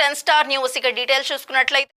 10 star news. ఇక details చూసుకున్నట్లయితే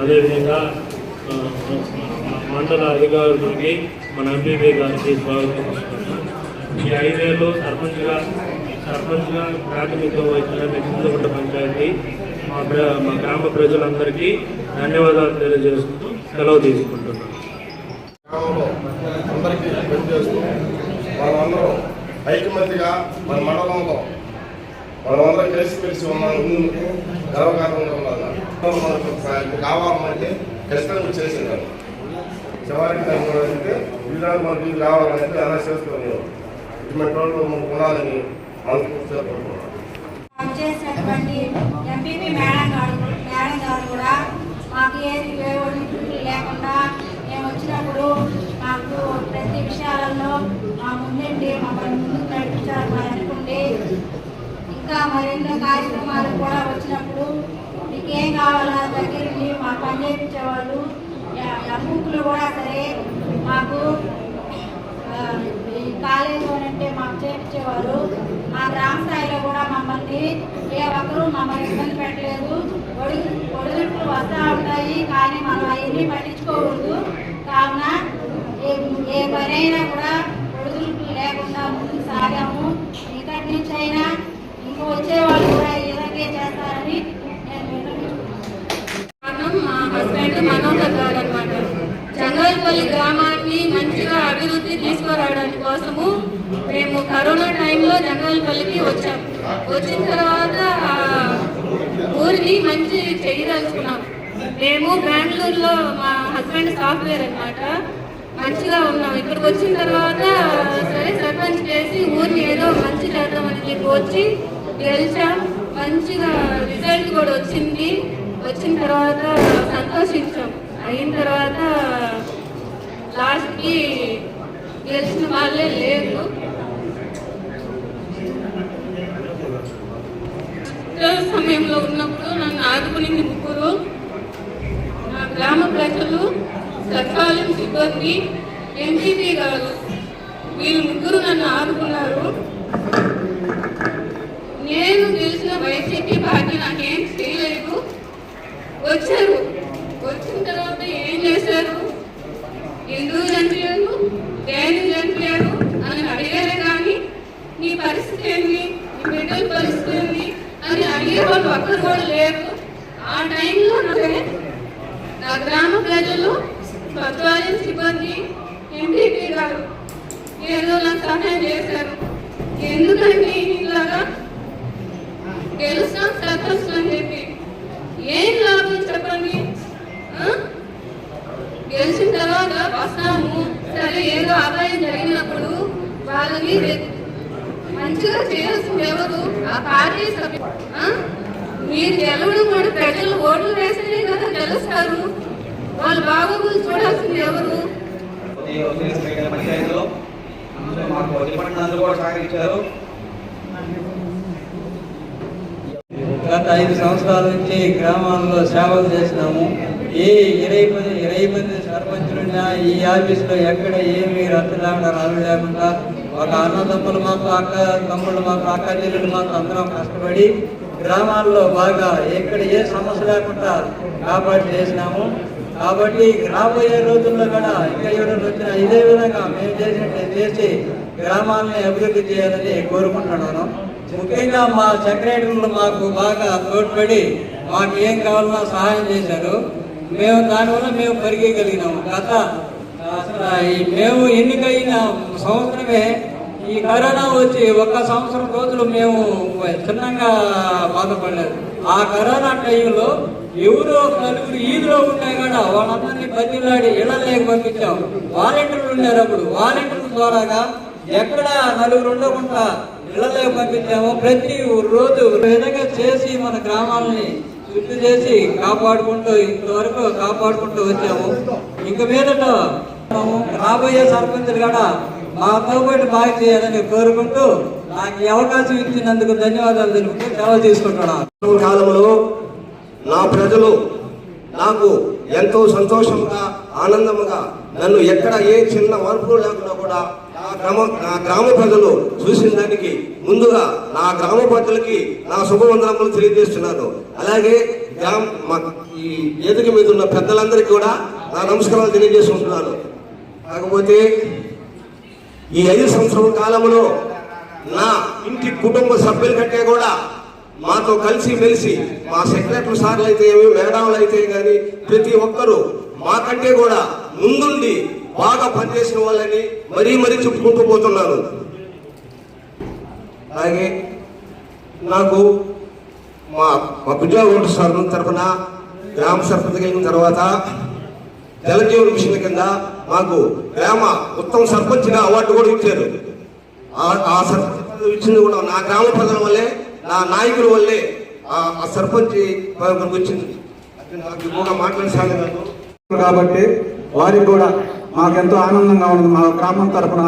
అదేవిధంగా మండల అధికారులకి మన ఎంపీపీ గారికి స్వాగతం ఇస్తున్నాను. ఈ 5 ఏళ్ళు సర్పంచ్గా ప్రాతినిధ్యం వహించిన చింతకుంట పంచాయతీ మా గ్రామ ప్రజలందరికీ ధన్యవాదాలు తెలియజేస్తూ సెలవు తీసుకుంటున్నాను. అందరికీ పనిచేస్తూ మనమందరం ఐకమత్యగా మన మండలంలో మనమందరం కలిసిమెలిసి ఉన్నాము. గర్వకారణంగా మనకు కావాలంటే ఖచ్చితంగా చేసేదాన్ని చివరికి అంటే విధానం మనకి ఇది కావాలంటే అలా చేస్తున్నాం. ఇటువంటి వాళ్ళు మనకు ఉండాలని చేసినటువంటి ఎంపీపీ మేడం గారు కూడా మాకు ఏది లేకుండా మేము వచ్చినప్పుడు మాకు ప్రతి విషయాలలో మా ముందుండి మమ్మల్ని ముందుకు నడిపించాలని అనుకుంటే ఇంకా మరెన్నో కార్యక్రమాలు కూడా వచ్చినప్పుడు మీకు ఏం కావాలో దగ్గరుండి మాకు పని చేయించేవాళ్ళు. బుక్లు కూడా సరే మాకు కాలేజీలోనంటే మాకు చేయించేవారు. మా గ్రామ స్థాయిలో కూడా మమ్మల్ని ఏ ఒక్కరూ మమ్మల్ని ఇబ్బంది పెట్టలేదు. ఒడిదుడుకులు వస్తూ ఉంటాయి కానీ మనం అవన్నీ పట్టించుకోకూడదు. కావున ఏ పనైనా కూడా ఒడిదుడుకులు లేకుండా ముందుకు సాగాము. ఇక్కడి నుంచి అయినా ఇంకో వచ్చేవాళ్ళు కూడా ఇలాగే చేస్తారని నేను విన్నవించుకుంటున్నాను. మా హస్బెండ్ మనోహర్ గారు అనమాట. జంగల్పల్లి గ్రామాన్ని మంచిగా అభివృద్ధి తీసుకురావడానికి కోసము మేము కరోనా టైంలో జంగల్పల్లికి వచ్చాము. వచ్చిన తర్వాత ఊరిని మంచి చేయదలుచుకున్నాం. మేము బెంగళూరులో మా హస్బెండ్ సాఫ్ట్వేర్ అనమాట. మంచిగా ఉన్నాం. ఇక్కడికి వచ్చిన తర్వాత సరే సర్పంచ్ చేసి ఊరిని ఏదో మంచి చేద్దామని చెప్పి వచ్చి గెలిచాం. మంచిగా రిజల్ట్ కూడా వచ్చింది. వచ్చిన తర్వాత సంతోషించాం. అయిన తర్వాత లాస్ట్కి గెలిచిన వాళ్ళే లేదు. సమయంలో ఉన్నప్పుడు నన్ను ఆదుకునింది ముగ్గురు. నా గ్రామ ప్రజలు, సచివాలయం సిబ్బంది, ఎంపీపీ గారు, వీళ్ళు ముగ్గురు నన్ను ఆదుకున్నారు. నేను గెలిచిన వైసీపీ పార్టీ నాకేం చేయలేదు. వచ్చారు. వచ్చిన తర్వాత ఏం చేశారు, ఎందుకు చనిపోయారు, దేనికి చనిపోయారు అని అడిగారే కానీ నీ పరిస్థితి ఏంటి, నీ బిడ్డల పరిస్థితి ఏంటి అని అడిగే వాళ్ళు ఒక్కరు కూడా లేరు. ఆ టైంలో నా గ్రామ ప్రజలు, సచివాలయం సిబ్బంది, ఎంపీపీ గారు ఏదో నాకు సహాయం చేశారు. ఎందుకంటే ఇలాగా గెలుస్తాం సర్పంచ్ అని చెప్పి ఏం లాభం చెప్పండి. గెలిచిన తర్వాత వస్తాము సరే ఏదో అపాయం జరిగినప్పుడు వాళ్ళని మంచిగా చేయాల్సింది ఎవరు, ఆ పార్టీ సభ్యులు. మీరు గెలవడం కూడా ప్రజలు ఓట్లు వేస్తేనే కదా గెలుస్తారు. వాళ్ళు బాగోగులు చూడాల్సింది ఎవరు. గత 5 సంవత్సరాల నుంచి గ్రామాల్లో సేవలు చేసినాము. ఏ 20 మంది సర్పంచులున్నా ఈ ఆఫీసులో ఎక్కడ ఏమి రచ్చలేకుండా రాళ్ళు లేకుండా ఒక అన్నదమ్ములు మాకు అక్క తమ్ముళ్ళు మాకు అక్క చెల్లెలు మాకు అందరం కష్టపడి గ్రామాల్లో బాగా ఎక్కడ ఏ సమస్య లేకుండా కాపాడి చేసినాము. కాబట్టి రాబోయే రోజుల్లో కూడా ఇంకా ఎవరైనా వచ్చినా ఇదే విధంగా మేము చేసినట్టు చేసి గ్రామాలని అభివృద్ధి చేయాలని కోరుకుంటున్నాను. ముఖ్యంగా మా సెక్రటరీలు మాకు బాగా తోడ్పడి మాకు ఏం కావాలన్నా సహాయం చేశారు. మేము దానివల్ల మేము పెరిగగలిగినాము. మేము ఎన్నికైన సంవత్సరమే ఈ కరోనా వచ్చి 1 సంవత్సరం రోజులు మేము చిన్నగా బాధపడలేదు. ఆ కరోనా టైంలో ఎవరో 4 ఈదులో ఉంటే కూడా వాళ్ళందరినీ బతిలాడి ఇళ్లలోకి పంపించాం. వాలంటీర్లు ఉన్నారు. అప్పుడు వాలంటీర్ల ద్వారాగా ఎక్కడ 4 ఉండకుండా ఇళ్లలోకి పంపించాము. ప్రతి రోజు విధంగా చేసి మన గ్రామాలని శుద్ధి చేసి కాపాడుకుంటూ ఇంతవరకు కాపాడుకుంటూ వచ్చాము. ఇంక మీదట రాబోయే సర్పంచులు కూడా మాతో పాటు బాగా చేయాలని కోరుకుంటూ నాకు ఈ అవకాశం ఇచ్చినందుకు ధన్యవాదాలు తెలుపుతూ సెలవు తీసుకుంటున్నాను. కాలంలో నా ప్రజలు నాకు ఎంతో సంతోషంగా ఆనందంగా నన్ను ఎక్కడ ఏ చిన్న మార్పులు లేకుండా కూడా నా గ్రామ ప్రజలు చూసిన దానికి ముందుగా నా గ్రామ ప్రజలకి నా శుభవందనములు తెలియజేస్తున్నాను. అలాగే ఈ వేదిక మీద ఉన్న పెద్దలందరికీ కూడా నా నమస్కారాలు తెలియజేసుకుంటున్నాను. కాకపోతే ఈ 5 సంవత్సరాల కాలంలో నా ఇంటి కుటుంబ సభ్యుల కంటే కూడా మాతో కలిసి మెలిసి మా సెక్రటరీ సార్లు అయితే ఏమి, మేడాలు అయితే కానీ ప్రతి ఒక్కరూ మాకంటే కూడా ముందుండి బాగా పనిచేసిన వాళ్ళని మరీ చెప్పుకుంటూ పోతున్నాను. అలాగే నాకు మా గుజ్జాగోట సార్ తరఫున గ్రామ సర్పంచ్ కలిగిన తర్వాత జలజీవన మిషన్ కింద మాకు గ్రామ ఉత్తమ సర్పంచ్గా అవార్డు కూడా ఇచ్చారు. ఆ సర్పంచ్ ఇచ్చింది కూడా నా గ్రామ ప్రజల వల్లే, నా నాయకుల వల్లే ఆ సర్పంచ్ వచ్చింది. నాకు ఎక్కువగా మాట్లాడసాను కాబట్టి వారికి కూడా మాకెంతో ఆనందంగా ఉంది మా గ్రామం తరఫున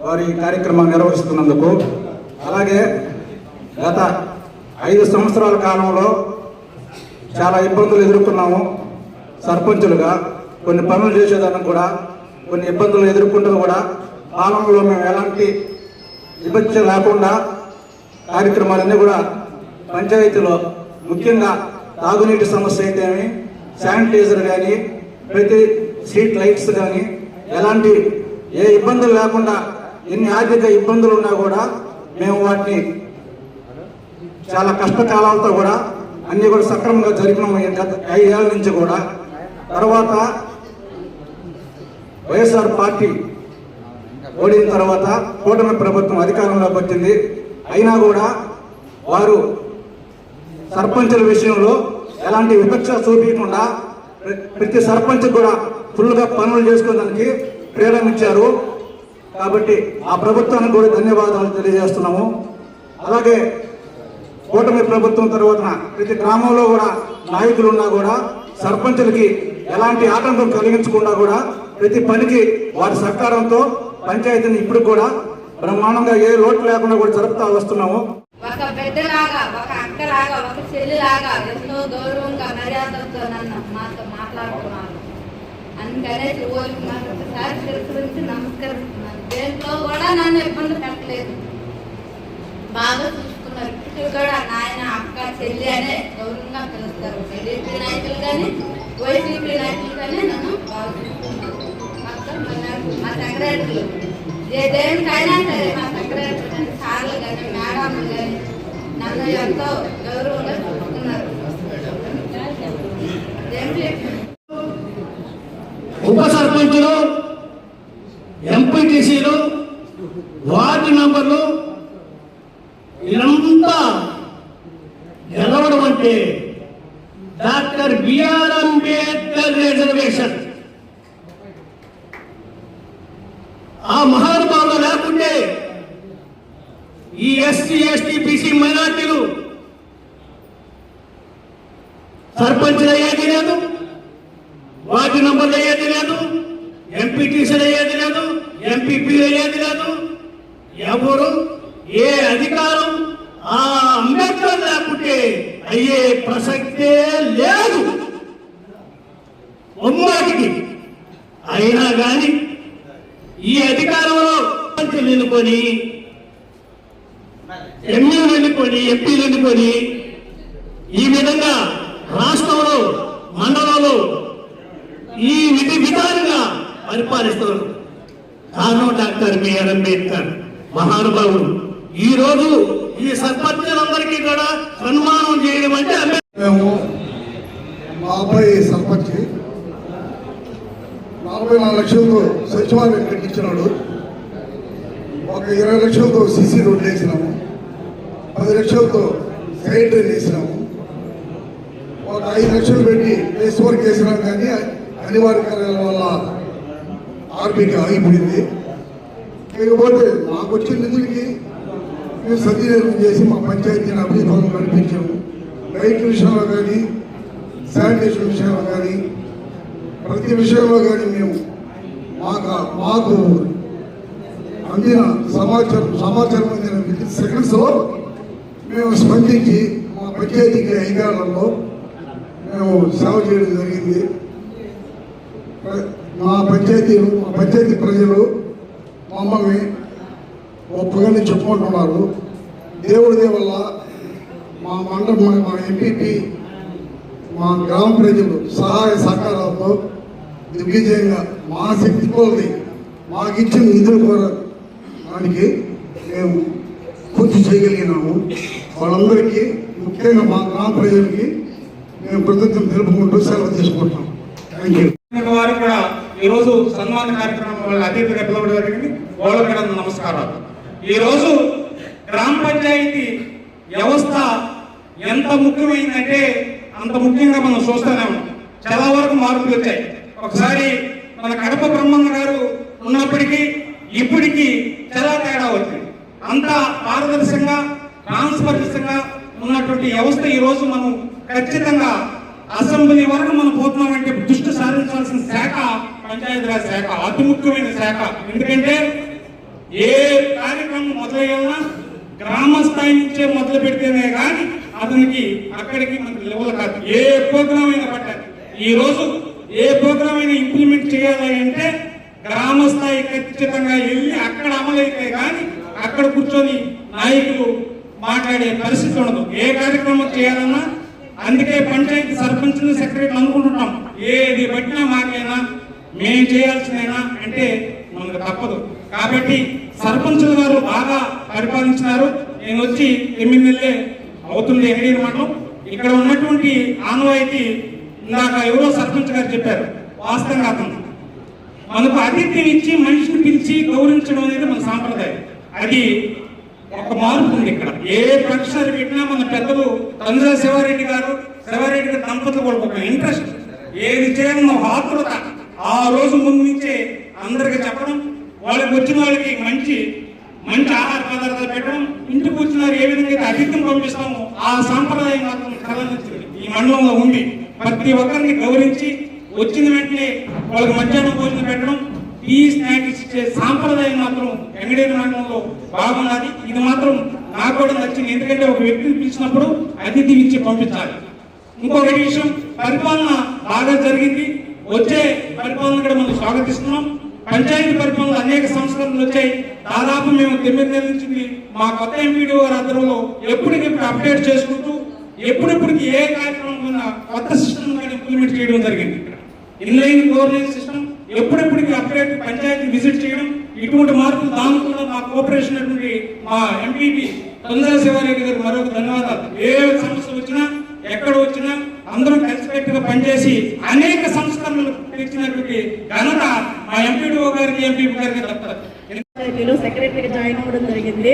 వారి కార్యక్రమాన్ని నిర్వహిస్తున్నందుకు. అలాగే గత 5 సంవత్సరాల కాలంలో చాలా ఇబ్బందులు ఎదుర్కొన్నాము. సర్పంచులుగా కొన్ని పనులు చేసేదానికి కూడా కొన్ని ఇబ్బందులు ఎదుర్కొంటూ కూడా పాలనలో మేము ఎలాంటి విభజన లేకుండా కార్యక్రమాలన్నీ కూడా పంచాయతీలో ముఖ్యంగా తాగునీటి సమస్య అయితేమి, శానిటైజర్ కానీ, ప్రతి స్ట్రీట్ లైట్స్ కానీ ఎలాంటి ఏ ఇబ్బందులు లేకుండా ఎన్ని ఆర్థిక ఇబ్బందులు ఉన్నా కూడా మేము వాటిని చాలా కష్టకాలాలతో కూడా అన్నీ కూడా సక్రమంగా జరిపినాము గత 5 ఏళ్ళ నుంచి కూడా. తర్వాత వైఎస్ఆర్ పార్టీ ఓడిన తర్వాత కూటమి ప్రభుత్వం అధికారంలోకి వచ్చింది. అయినా కూడా వారు సర్పంచుల విషయంలో ఎలాంటి వివక్ష చూపించకుండా ప్రతి సర్పంచ్ కూడా ఫుల్గా పనులు చేసుకోవడానికి ప్రేరణించారు. కాబట్టి ఆ ప్రభుత్వానికి కూడా ధన్యవాదాలు తెలియజేస్తున్నాము. అలాగే కూటమి ప్రభుత్వం తర్వాత ప్రతి గ్రామంలో కూడా నాయకులు ఉన్నా కూడా సర్పంచులకి ఎలాంటి ఆటంకం కలిగించకుండా కూడా ప్రతి పనికి వారి సహకారంతో పంచాయతీని ఇప్పుడు కూడా బ్రహ్మాండంగా ఏ లోటు లేకుండా కూడా జరుపుతూ వస్తున్నాము. ఒక బిడ్డలాగా, ఒక అక్కలాగా, ఒక చెల్లిలాగా ఎంతో గౌరవంగా మర్యాదతో మాతో మాట్లాడుతున్నారు. అందుకనేసి ఊరికి మాకు ఒకసారి గురించి నమస్కరిస్తున్నాను. దేంట్లో కూడా నన్ను ఇబ్బంది పెట్టలేదు, బాగా చూసుకున్నారు. ఇప్పుడు కూడా నాయన, అక్క, చెల్లి అనే గౌరవంగా పిలుస్తారు. టీడీపీ నాయకులు కానీ, వైసీపీ నాయకులు కానీ నన్ను బాగా చూసుకున్నారు. మా సెక్రటరీలు దేనికైనా సరే మా సెక్రటరీ కానీ, సార్లు కానీ, మేడంలు కానీ నన్ను ఎంతో గౌరవంగా చూసుకున్నారు. ఉప సర్పంచులు, ఎంపీటీసీలు, వార్డు మెంబర్లు ఇదంతా గెలవడం అంటే డాక్టర్ బిఆర్ అంబేద్కర్ రిజర్వేషన్. ఆ మహానుభావులు లేకుంటే ఈ ఎస్సీ, ఎస్టీ, బీసీ మైనార్టీలు సర్పంచులు అయ్యేది లేదు, వార్డు మెంబర్లు అయ్యేది లేదు, ఎంపీటీసీలు అయ్యేది లేదు, ఎంపీపీలు అయ్యేది లేదు. ఎవరు ఏ అధికారం ఆ అంబేద్కర్ లేకుంటే అయ్యే ప్రసక్తే లేదు ఉమ్మాటికి. అయినా కానీ ఈ అధికారంలో ఎన్నుకొని, ఎమ్మెల్యేలు ఎన్నుకొని, ఎంపీలు ఎన్నుకొని ఈ విధంగా రాష్ట్రంలో, మండలంలో ఈ విధానంగా పరిపాలిస్తున్నారు. కారణం డాక్టర్ బిఆర్ అంబేద్కర్ మహానుభావుడు. ఈ రోజు ఈ సర్పంచులందరికీ కూడా సన్మానం చేయడం అంటే మేము మా అబ్బాయి సర్పంచ్ 44 లక్షలతో సచివాలయం కట్టించినాడు. ఒక 20 లక్షలతో సిసి రోడ్లు వేసినాము, 10 లక్షలతో సైడ్ డ్రైన్ వేసినాము, ఒక 5 లక్షలు పెట్టి బేస్ వర్క్ వేసినాం. కానీ అనివార్య కారణాల వల్ల ఆర్బీకి ఆగిపోయింది. లేకపోతే మాకు వచ్చిన నిధులకి మేము సద్వినియోగం చేసి మా పంచాయతీని అభివృద్ధి పనులు నడిపించాము. రైతు విషయంలో కానీ, శానిటేషన్ విషయంలో కానీ, ప్రతి విషయంలో కానీ మేము మాకు అందిన సమాచారం అందిన విత్ సెకండ్స్లో మేము స్పందించి మా పంచాయతీకి అధికారులలో మేము సేవ చేయడం జరిగింది. మా పంచాయతీ ప్రజలు మమ్మల్ని గొప్పగానే చెప్పుకుంటున్నారు. దేవుడి వల్ల మా ఎంపీపీ మా గ్రామ ప్రజలు సహాయ సహకారాలతో దిగ్విజయంగా మా శక్తి కొలది మాకు ఇచ్చిన నిధుల కొరడానికి మేము పూర్తి చేయగలిగినాము. వాళ్ళందరికీ ముఖ్యంగా మా గ్రామ ప్రజలకి మేము కృతజ్ఞతలు తెలుపుకుంటూ సెలవు తీసుకుంటాం. Thank you. వారు కూడా ఈరోజు సన్మాన కార్యక్రమం వాళ్ళ అతిథిగా పిలవడం జరిగింది. వాళ్ళకి కూడా నమస్కారాలు. ఈరోజు గ్రామ పంచాయతీ వ్యవస్థ ఎంత ముఖ్యమైందంటే అంత ముఖ్యంగా మనం చూస్తూనే ఉన్నాం. చాలా వరకు మార్పులు వచ్చాయి. ఒకసారి మన కడప బ్రహ్మన్న గారు ఉన్నప్పటికీ ఇప్పటికీ చాలా తేడా వచ్చింది. అంత పారదర్శకంగా ట్రాన్స్పరెన్సీగా ఉన్నటువంటి వ్యవస్థ ఈరోజు మనం ఖచ్చితంగా అసెంబ్లీ వరకు మనం పోతున్నామంటే దృష్టి సారించాల్సిన శాఖ పంచాయతీరాజ్ శాఖ, అతి ముఖ్యమైన శాఖ. ఎందుకంటే ఏ కార్యక్రమం మొదలయ్యాలన్నా గ్రామ స్థాయి నుంచే మొదలు పెడితేనే కానీ అతనికి అక్కడికి మనకి లెవెల్ కాదు. ఏ ప్రోగ్రామ్ అయినా పట్టాలి. ఈ రోజు ఏ ప్రోగ్రామ్ అయినా ఇంప్లిమెంట్ చేయాలి అంటే గ్రామ స్థాయి ఖచ్చితంగా వెళ్ళి అక్కడ అమలైతే కానీ అక్కడ కూర్చొని నాయకులు మాట్లాడే పరిస్థితి ఉండదు. ఏ కార్యక్రమం చేయాలన్నా అందుకే పంచాయతీ సర్పంచ్ సెక్రటరీలు అనుకుంటున్నాం, ఏది పట్టినా మాకైనా మేము చేయాల్సిందేనా అంటే మనకు తప్పదు. కాబట్టి సర్పంచుల గారు బాగా పరిపాలించినారు. నేను వచ్చి 8 నెలలే అవుతుంది ఎన్డీ మండలం. ఇక్కడ ఉన్నటువంటి ఆనవాయితీ ఇందాక ఎవరో సర్పంచ్ గారు చెప్పారు, వాస్తవంగా అతను మనకు అతిథిని ఇచ్చి మనిషిని పిలిచి గౌరవించడం అనేది మన సాంప్రదాయం. అది ఒక మార్పు ఉంది ఇక్కడ. ఏ ప్రొఫెసర్ పెట్టినా మన పెద్దలు తండ్రి శివారెడ్డి గారు దంపతులు కూడా ఒక ఇంట్రెస్ట్, ఏది చేయాలన్న ఆతృత ఆ రోజు ముందు నుంచే అందరికి చెప్పడం, వాళ్ళకి వచ్చిన వాళ్ళకి మంచి ఆహార పదార్థాలు పెట్టడం, ఇంటికి వచ్చిన వారు ఏ విధంగా అయితే అతిథిని పంపిస్తామో ఆ సాంప్రదాయం మాత్రం కళనిచ్చింది ఈ మండలంలో ఉంది. ప్రతి ఒక్కరిని గౌరవించి వచ్చిన వెంటనే వాళ్ళకి మధ్యాహ్నం భోజనం పెట్టడం, టీ స్నాక్స్ ఇచ్చే సాంప్రదాయం మాత్రం వెంకటేశ్వర మండలంలో బాగున్నది. ఇది మాత్రం నాకు కూడా నచ్చింది. ఎందుకంటే ఒక వ్యక్తిని పిలిచినప్పుడు అతిథి ఇచ్చి పంపించాలి. ఇంకొక విషయం, పరిపాలన బాగా జరిగింది. వచ్చే పరిపాలన కూడా మనం స్వాగతిస్తున్నాం. పంచాయతీ పరిపాలనలో అనేక సంస్కరణలు వచ్చాయి. దాదాపు మేము 9 నెలల నుంచి మా కొత్త ఎంపీడీ వారి ఆధ్వర్యంలో ఎప్పటికెప్పుడు అప్డేట్ చేసుకుంటూ ఎప్పుడెప్పటికి ఏ కార్యక్రమం ఉన్న కొత్త సిస్టమ్ కానీ ఇంప్లిమెంట్ చేయడం జరిగింది. ఇక్కడ ఇన్లైన్ గవర్నెన్స్ సిస్టమ్ ఎప్పుడెప్పటికి అప్డేట్ పంచాయతీ విజిట్ చేయడం, ఇటువంటి మార్పులు దానుకున్న మా కోఆపరేషన్ అటువంటి మా ఎంపీపీ తండ్రి శివారెడ్డి గారికి మరొక ధన్యవాదాలు. ఏ సమస్య వచ్చినా ఎక్కడ వచ్చినా అందరూ కలిసిపెట్టుగా పనిచేసి అనేక సంస్కరణలు తెచ్చినటువంటి ఘనత మా ఎంపీడీఓ గారికి ఎంపీపీ గారికి దక్కుతుంది. సెక్రటరీగా జాయిన్ అవ్వడం జరిగింది.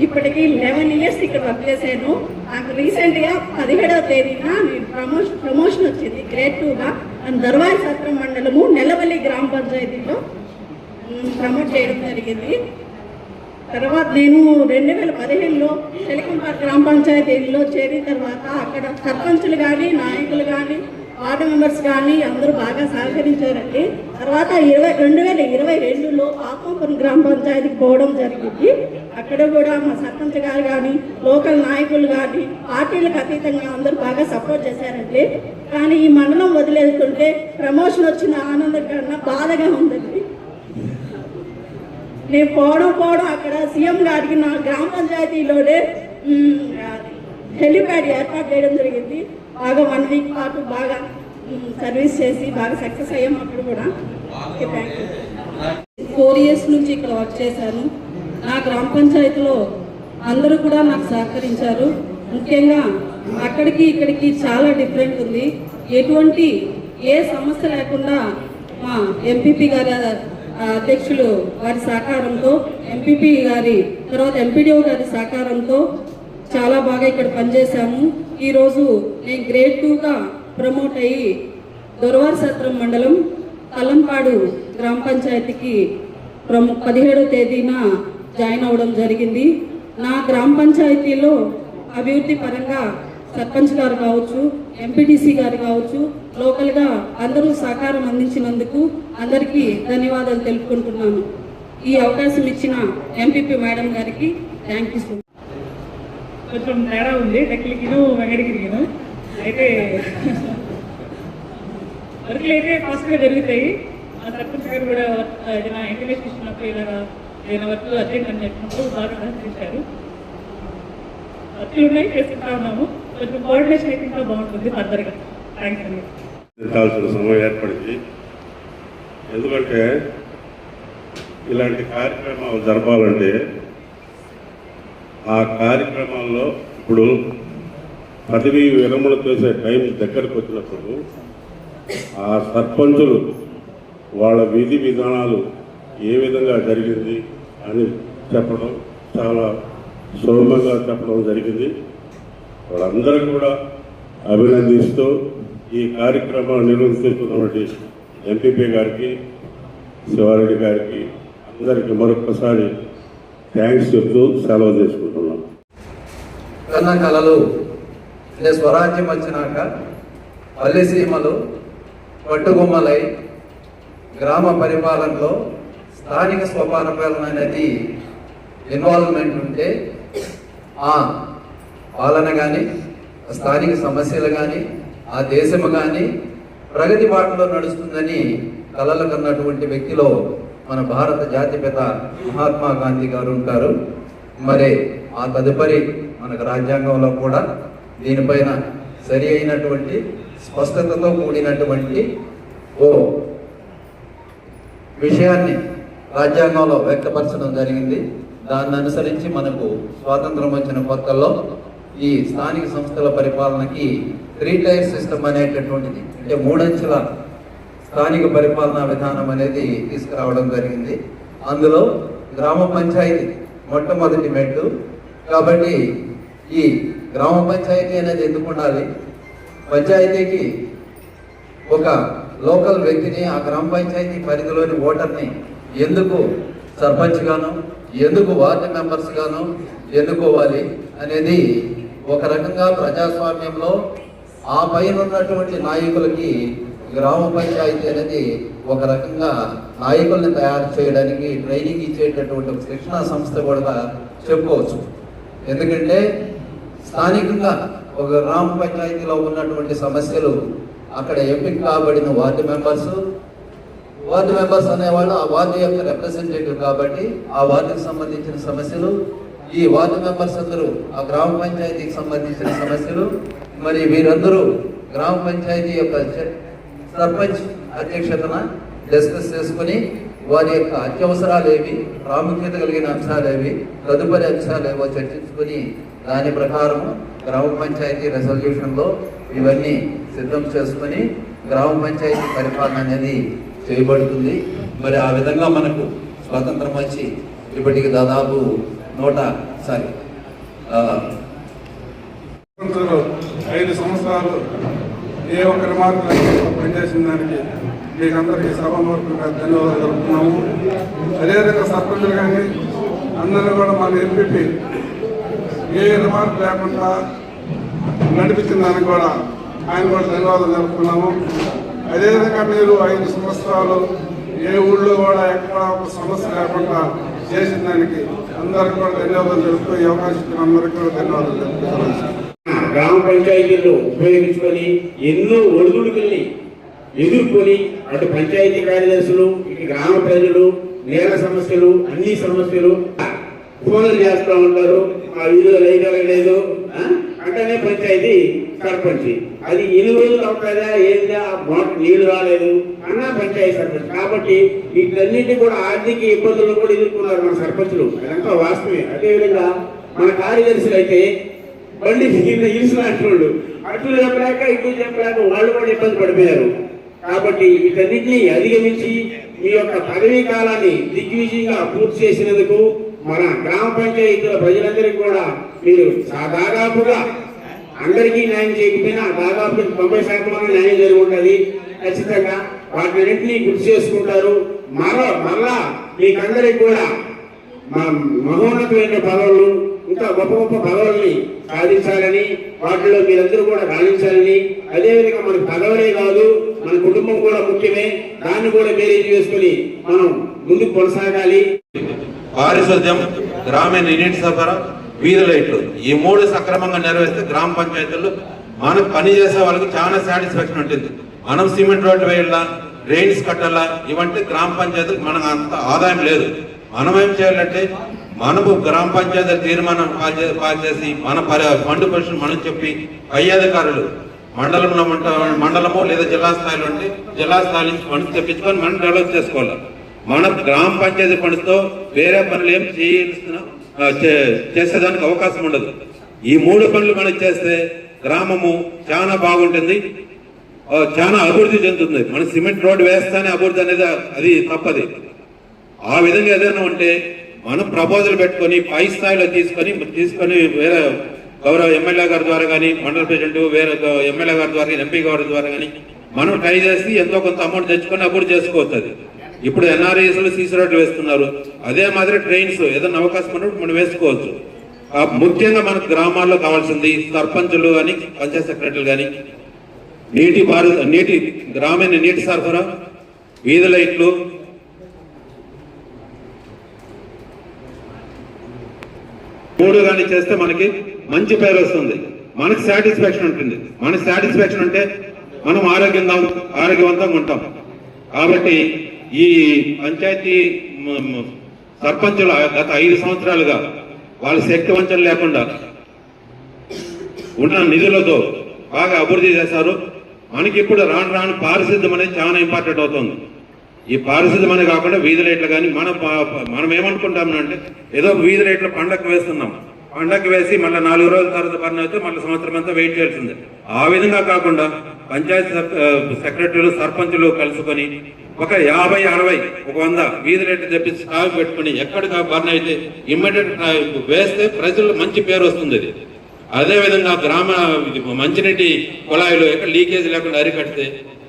ఇప్పటికి 11 ఇయర్స్ ఇక్కడ వర్క్ చేశాను. నాకు రీసెంట్గా 17వ తేదీన నేను ప్రమోషన్ వచ్చింది గ్రేడ్ 2గా. దర్వాయి సత్రం మండలము నెలవల్లి గ్రామ పంచాయతీలో ప్రమోట్ చేయడం జరిగింది. తర్వాత నేను 2015లో టెలికంపార్క్ గ్రామ పంచాయతీలో చేరిన తర్వాత అక్కడ సర్పంచులు కానీ నాయకులు కానీ వార్డు మెంబర్స్ కానీ అందరూ బాగా సహకరించారండి. తర్వాత 2022లో ఆత్మపురం గ్రామ పంచాయతీకి పోవడం జరిగింది. అక్కడ కూడా మా సర్పంచ్ గారు కానీ లోకల్ నాయకులు కానీ పార్టీలకు అతీతంగా అందరూ బాగా సపోర్ట్ చేశారండి. కానీ ఈ మండలం వదిలేస్తుంటే ప్రమోషన్ వచ్చిన ఆనందం కన్నా బాధగా ఉందండి. నేను పోవడం అక్కడ సీఎం గారికి నా గ్రామ పంచాయతీలోనే హెలిప్యాడ్ ఏర్పాటు చేయడం జరిగింది. బాగా 1 వీక్ పాటు బాగా సర్వీస్ చేసి బాగా సక్సెస్ అయ్యాం. అక్కడ కూడా 4 ఇయర్స్ నుంచి ఇక్కడ వర్క్ చేశాను. నా గ్రామ పంచాయతీలో అందరూ కూడా నాకు సహకరించారు. ముఖ్యంగా అక్కడికి ఇక్కడికి చాలా డిఫరెంట్ ఉంది. ఎటువంటి ఏ సమస్య లేకుండా మా ఎంపీపీ గారి అధ్యక్షులు వారి సహకారంతో, ఎంపీపీ గారి తర్వాత ఎంపీడీఓ గారి సహకారంతో చాలా బాగా ఇక్కడ పనిచేశాము. ఈరోజు నేను గ్రేడ్ 2గా ప్రమోట్ అయ్యి దొరవారి సత్రం మండలం కల్లంపాడు గ్రామ పంచాయతీకి 17వ తేదీన జాయిన్ అవ్వడం జరిగింది. నా గ్రామ పంచాయతీలో అభివృద్ధి పరంగా సర్పంచ్ గారు కావచ్చు, ఎంపీటీసీ గారు కావచ్చు, లోకల్గా అందరూ సహకారం అందించినందుకు అందరికీ ధన్యవాదాలు తెలుపుకుంటున్నాను. ఈ అవకాశం ఇచ్చిన ఎంపీపీ మేడం గారికి థ్యాంక్ యూ సో మచ్. కొంచెం తేడా ఉంది టెక్నిక్ను వెంకటగిరిను అయితే వర్క్లు అయితే ఫాస్ట్గా జరుగుతాయి. ఆ సర్పంచ్ గారు కూడా ఏదైనా ఎంకరేజ్ ఇచ్చినప్పుడు ఏదైనా వర్క్ అర్జెంట్ అని చెప్పినప్పుడు బాగా సహకరించారు. వర్క్లు ఉన్నాయి, చేసుకుంటా ఉన్నాము. కొంచెం కోఆర్డినేషన్ అయితే ఇంకా బాగుంటుంది ఫర్దర్గా. థ్యాంక్స్ అండి. సమయం ఏర్పడింది. ఎందుకంటే ఇలాంటి కార్యక్రమాలు జరపాలంటే ఆ కార్యక్రమాల్లో ఇప్పుడు పదవి విరమణ చేసే టైం దగ్గరకు వచ్చినప్పుడు ఆ సర్పంచులు వాళ్ళ విధి విధానాలు ఏ విధంగా జరిగింది అని చెప్పడం చాలా సులభంగా చెప్పడం జరిగింది. వాళ్ళందరూ కూడా అభినందిస్తూ ఈ కార్యక్రమాన్ని నిర్వహిస్తున్నటువంటి ఎంపీపీ గారికి, శివారెడ్డి గారికి అందరికీ మరొకసారి థ్యాంక్స్ చెప్తూ సెలవు తీసుకుంటున్నాం. కన్న కళలు అంటే స్వరాజ్యం వచ్చినాక పల్లెసీమలు పట్టుగొమ్మలై గ్రామ పరిపాలనలో స్థానిక స్వపరిపాలన అనేది ఇన్వాల్వ్మెంట్ ఉంటే ఆ పాలన కానీ, స్థానిక సమస్యలు కానీ, ఆ దేశము కానీ ప్రగతి బాటలో నడుస్తుందని కలలు కన్నటువంటి వ్యక్తిలో మన భారత జాతిపిత మహాత్మా గాంధీ గారు ఉంటారు. మరి ఆ తదుపరి మనకు రాజ్యాంగంలో కూడా దీనిపైన సరి అయినటువంటి స్పష్టతతో కూడినటువంటి ఓ విషయాన్ని రాజ్యాంగంలో వ్యక్తపరచడం జరిగింది. దాన్ని అనుసరించి మనకు స్వాతంత్రం వచ్చిన కొత్తల్లో ఈ స్థానిక సంస్థల పరిపాలనకి 3 టైర్ సిస్టమ్ అనేటటువంటిది, అంటే 3 అంచెల స్థానిక పరిపాలనా విధానం అనేది తీసుకురావడం జరిగింది. అందులో గ్రామ పంచాయతీ మొట్టమొదటి మెట్టు. కాబట్టి ఈ గ్రామ పంచాయతీ అనేది ఎందుకు ఉండాలి? పంచాయతీకి ఒక లోకల్ వ్యక్తిని, ఆ గ్రామ పంచాయతీ పరిధిలోని ఓటర్ని ఎందుకు సర్పంచ్ గాను, ఎందుకు వార్డు మెంబర్స్ గాను ఎన్నుకోవాలి అనేది ఒక రకంగా ప్రజాస్వామ్యంలో ఆ పైన ఉన్నటువంటి నాయకులకి గ్రామ పంచాయతీ అనేది ఒక రకంగా నాయకుల్ని తయారు చేయడానికి ట్రైనింగ్ ఇచ్చేటటువంటి ఒక శిక్షణా సంస్థ కూడా చెప్పుకోవచ్చు. ఎందుకంటే స్థానికంగా ఒక గ్రామ పంచాయతీలో ఉన్నటువంటి సమస్యలు అక్కడ ఎంపిక కాబడిన వార్డు మెంబర్స్ అనేవాళ్ళు ఆ వార్డు యొక్క రిప్రజెంటేటివ్ కాబట్టి ఆ వార్డుకి సంబంధించిన సమస్యలు, ఈ వార్డు మెంబర్స్ అందరూ ఆ గ్రామ పంచాయతీకి సంబంధించిన సమస్యలు, మరి వీరందరూ గ్రామ పంచాయతీ యొక్క సర్పంచ్ అధ్యక్షతన డిస్కస్ చేసుకుని వారి యొక్క అత్యవసరాలు ఏవి, ప్రాముఖ్యత కలిగిన అంశాలు ఏవి, తదుపరి అంశాలు ఏవో చర్చించుకుని దాని ప్రకారం గ్రామ పంచాయతీ రెజల్యూషన్లో ఇవన్నీ సిద్ధం చేసుకుని గ్రామ పంచాయతీ పరిపాలన అనేది చేయబడుతుంది. మరి ఆ విధంగా మనకు స్వాతంత్రం వచ్చి ఇప్పటికి దాదాపు 5 సంవత్సరాలు ఏ ఒక్కరి మార్గం పనిచేసిన దానికి మీకు అందరికీ సభామూర్ఖంగా ధన్యవాదాలు జరుపుతున్నాము. అదేవిధంగా సర్పంచులు కానీ అందరూ కూడా మన ఎంపీపీ ఏ రిమార్క్ లేకుండా నడిపించిన దానికి కూడా ఆయన కూడా ధన్యవాదాలు జరుపుతున్నాము. అదేవిధంగా మీరు 5 సంవత్సరాలు ఏ ఊళ్ళో కూడా ఎక్కడ ఒక సమస్య లేకుండా చేసిన దానికి అందరికీ కూడా ధన్యవాదాలు తెలుపుతూ ఈ అవకాశం ఇచ్చిన అందరికీ కూడా ధన్యవాదాలు తెలుపుతున్నాను. గ్రామ పంచాయతీల్లో ఉపయోగించుకొని ఎన్నో ఒడిదుడుకుల్ని ఎదుర్కొని అటు పంచాయతీ కార్యదర్శులు, ఇటు గ్రామ ప్రజలు, నేల సమస్యలు, అన్ని సమస్యలు ఫోన్లు చేస్తూ ఉంటారు. మా వీధిలో లేదు అంటేనే పంచాయతీ సర్పంచ్, అది ఎన్ని రోజులు అవుతుందా ఏందా, నీళ్లు రాలేదు అన్న పంచాయతీ సర్పంచ్. కాబట్టి వీటన్నింటినీ కూడా ఆర్థిక ఇబ్బందులు కూడా ఎదుర్కొన్నారు మన సర్పంచులు, అదంతా వాస్తవమే. అదేవిధంగా మన కార్యదర్శులు అయితే బండి ఇరుసులు అంటున్నాడు, అట్లు చెప్పలేక ఇట్లు చెప్పలేక వాళ్ళు కూడా ఇబ్బంది పడిపోయారు. కాబట్టి వీటన్నింటినీ అధిగమించి మీ యొక్క పదవీ కాలాన్ని దిగ్విజయంగా పూర్తి చేసినందుకు మన గ్రామ పంచాయతీల ప్రజలందరికీ కూడా మీరు దాదాపుగా అందరికీ న్యాయం చేయకపోయినా దాదాపు 90% న్యాయం జరిగి ఉంటుంది. ఖచ్చితంగా వాటిన్నింటినీ గుర్తు చేసుకుంటారు. మరలా మీకందరికీ కూడా మా మహోన్నతమైన పదవులు, ఇంకా గొప్ప గొప్ప పదవుల్ని సాధించాలని, వాటిలో మీరందరూ కూడా రాణించాలని, అదేవిధంగా మనకు పదవులే కాదు మన కుటుంబం కూడా ముఖ్యమే, దాన్ని కూడా బేరీజ్ వేసుకుని మనం ముందుకు కొనసాగాలి. పారిశుద్ధ్యం, గ్రామీణ నీటి సరఫరా, వీధి లైట్లు, ఈ 3 సక్రమంగా నెరవేరిస్తే గ్రామ పంచాయతీలు మనకు పనిచేసే వాళ్ళకి చాలా సాటిస్ఫాక్షన్ ఉంటుంది. మనం సిమెంట్ రోడ్డు వేయాలా, డ్రైన్స్ కట్టాలా, ఇవంటే గ్రామ పంచాయతీలకు మనకు అంత ఆదాయం లేదు. మనం ఏం చేయాలంటే మనము గ్రామ పంచాయతీ తీర్మానం పాస్ చేసి మన ఫండ్ పొజిషన్ మనం చెప్పి పై అధికారులు మండలము లేదా జిల్లా స్థాయిలో ఉంటే జిల్లా స్థాయి నుంచి ఫండ్స్ తెప్పించుకొని మనం డెవలప్ చేసుకోవాలి. మన గ్రామ పంచాయతీ ఫండ్స్ తో వేరే పనులు ఏం చేసేదానికి అవకాశం ఉండదు. ఈ 3 పనులు మనం చేస్తే గ్రామము చాలా బాగుంటుంది, చాలా అభివృద్ధి చెందుతుంది. మనం సిమెంట్ రోడ్డు వేస్తానే అభివృద్ధి అనేది అది తప్పది. ఆ విధంగా ఏదైనా ఉంటే మనం ప్రపోజల్ పెట్టుకొని పై స్థాయిలో తీసుకొని వేరే గౌరవ ఎమ్మెల్యే గారి ద్వారా కానీ మండల ప్రెసిడెంట్ వేరే ఎమ్మెల్యే గారి ద్వారా ఎంపీ గారి ద్వారా కానీ మనం ట్రై చేసి ఎంతో కొంత అమౌంట్ తెచ్చుకొని అభివృద్ధి చేసుకోవచ్చు. ఇప్పుడు ఎన్ఆర్ఐఎస్లు సీసీ రోడ్లు వేస్తున్నారు, అదే మాదిరి ట్రైన్స్ ఏదైనా అవకాశం ఉన్నప్పుడు మనం వేసుకోవచ్చు. ముఖ్యంగా మనకు గ్రామాల్లో కావాల్సింది సర్పంచులు కానీ పంచాయత్ సెక్రటరీలు కానీ గ్రామీణ నీటి సరఫరా, వీధి లైట్లు, మూడు కానీ చేస్తే మనకి మంచి పేరు వస్తుంది, మనకి సాటిస్ఫాక్షన్ ఉంటుంది. మనకి సాటిస్ఫాక్షన్ ఉంటే మనం ఆరోగ్యవంతంగా ఉంటాం. కాబట్టి ఈ పంచాయతీ సర్పంచులు గత 5 సంవత్సరాలుగా వాళ్ళ శక్తి వంచన లేకుండా ఉన్న నిధులతో బాగా అభివృద్ధి చేశారు. మనకి ఇప్పుడు రాను పారిశుద్ధ్యం అనేది చాలా ఇంపార్టెంట్ అవుతుంది. ఈ పారిశుద్ధ్యం అనే కాకుండా వీధి లైట్లు కానీ మనం ఏమనుకుంటామంటే ఏదో వీధి లైట్లు పండగ వేస్తున్నాం, పండగ వేసి మళ్ళీ 4 రోజుల తర్వాత పని అయితే మళ్ళీ సంవత్సరం అంతా వెయిట్ చేయాల్సిందే. ఆ విధంగా కాకుండా పంచాయతీ సెక్రటరీలు సర్పంచులు కలుసుకొని ఒక 50, 60, 100 వీధి లైట్లు తెప్పించి స్టాక్ పెట్టుకుని ఎక్కడికి బర్న్ అయితే ఇమ్మీడియట్ వేస్తే ప్రజలు మంచి పేరు వస్తుంది. అదేవిధంగా మంచినీటి కుళాయిలు ఎక్కడ లీకేజ్ లేకుండా అరికడితే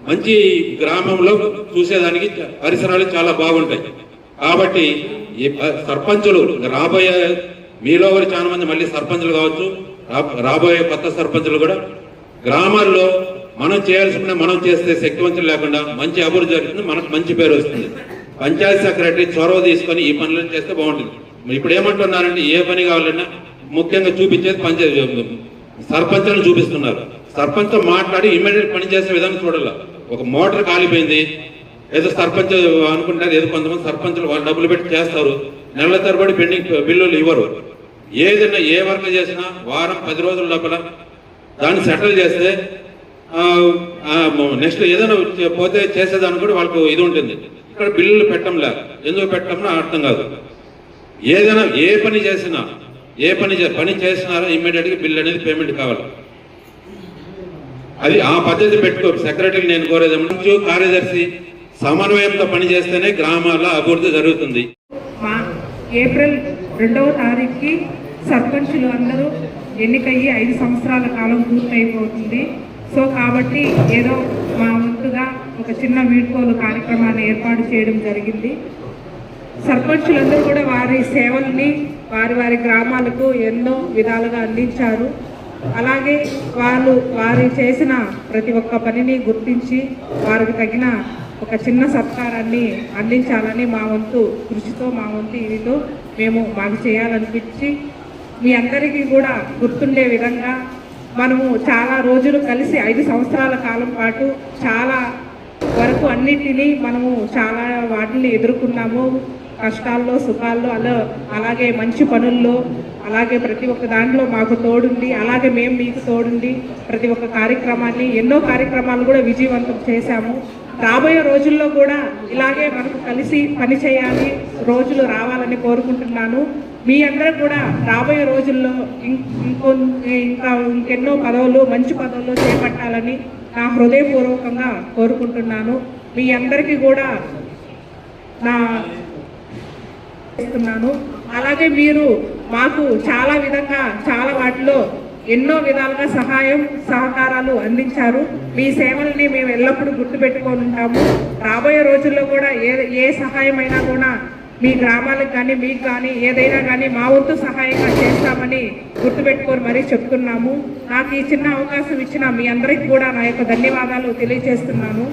మంచి గ్రామంలో చూసేదానికి పరిసరాలు చాలా బాగుంటాయి. కాబట్టి ఈ సర్పంచులు రాబోయే మీలో చాలా మంది మళ్ళీ సర్పంచులు కావచ్చు, రాబోయే కొత్త సర్పంచులు కూడా గ్రామాల్లో మనం చేయాల్సిన మనం చేస్తే శక్తివంతులు లేకుండా మంచి అభివృద్ధి జరుగుతుంది, మనకు మంచి పేరు వస్తుంది. పంచాయతీ సెక్రటరీ చొరవ తీసుకొని ఈ పనులను చేస్తే బాగుంటుంది. ఇప్పుడు ఏమంటున్నారంటే ఏ పని కావాలన్నా ముఖ్యంగా చూపించేది సర్పంచులను చూపిస్తున్నారు. సర్పంచ్తో మాట్లాడి ఇమ్మీడియట్ పని చేసే విధానం చూడాలి. ఒక మోటార్ కాలిపోయింది, ఏదో సర్పంచ్ అనుకుంటారు, ఏదో కొంతమంది సర్పంచులు వాళ్ళు డబ్బులు పెట్టి చేస్తారు, నెలల తరబడి పెండింగ్ బిల్లులు ఇవ్వరు. ఏదైనా ఏ వర్క్ చేసినా వారం 10 రోజుల లోపల దాన్ని సెటిల్ చేస్తే నెక్స్ట్ ఏదైనా పోతే చేసేదానికి కూడా వాళ్ళకు ఇది ఉంటుంది. ఇక్కడ బిల్లులు పెట్టంలే, ఎందుకు పెట్టడం అర్థం కాదు. ఏదైనా ఏ పని చేసినారో ఇమ్మీడియట్గా బిల్ అనేది పేమెంట్ కావాలి. అది ఆ పద్ధతి పెట్టుకో. సెక్రటరీ నేను కోరేది కార్యదర్శి సమన్వయంతో పనిచేస్తేనే గ్రామాల్లో అభివృద్ధి జరుగుతుంది. ఏప్రిల్ 2వ తారీఖుకి సర్పంచులు అందరూ ఎన్నికయ్యి 5 సంవత్సరాల కాలం పూర్తయిపోతుంది. సో కాబట్టి ఏదో మా వంతుగా ఒక చిన్న వీడ్కోలు కార్యక్రమాన్ని ఏర్పాటు చేయడం జరిగింది. సర్పంచులందరూ కూడా వారి సేవల్ని వారి గ్రామాలకు ఎన్నో విధాలుగా అందించారు. అలాగే వారు చేసిన ప్రతి ఒక్క పనిని గుర్తించి వారికి తగిన ఒక చిన్న సత్కారాన్ని అందించాలని మా వంతు కృషితో మా వంతు ఇదితో మాకు చేయాలనిపించి మీ అందరికీ కూడా గుర్తుండే విధంగా మనము చాలా రోజులు కలిసి 5 సంవత్సరాల కాలం పాటు చాలా వరకు అన్నిటినీ మనము చాలా వాటిని ఎదుర్కొన్నాము. కష్టాల్లో, సుఖాల్లో, అలాగే మంచి పనుల్లో, అలాగే ప్రతి ఒక్క దాంట్లో మాకు తోడుండి, అలాగే మేము మీకు తోడుండి ప్రతి ఒక్క కార్యక్రమాన్ని ఎన్నో కార్యక్రమాలు కూడా విజయవంతం చేశాము. రాబోయే రోజుల్లో కూడా ఇలాగే మనకు కలిసి పని చేయాలి రోజులు రావాలని కోరుకుంటున్నాను. మీ అందరూ కూడా రాబోయే రోజుల్లో ఇంకెన్నో పదవులు, మంచి పదవులు చేపట్టాలని నా హృదయపూర్వకంగా కోరుకుంటున్నాను. మీ అందరికీ కూడా నా చేస్తున్నాను. అలాగే మీరు మాకు చాలా విధంగా చాలా వాటిలో ఎన్నో విధాలుగా సహకారాలు అందించారు. మీ సేవల్ని మేము ఎల్లప్పుడూ గుర్తుపెట్టుకొని ఉంటాము. రాబోయే రోజుల్లో కూడా ఏ సహాయమైనా కూడా మీ గ్రామాలకు కానీ మీకు కానీ ఏదైనా కానీ మా వంతు సహాయంగా చేస్తామని గుర్తుపెట్టుకొని మరీ చెప్తున్నాము. నాకు ఈ చిన్న అవకాశం ఇచ్చిన మీ అందరికీ కూడా నా యొక్క ధన్యవాదాలు తెలియజేస్తున్నాను.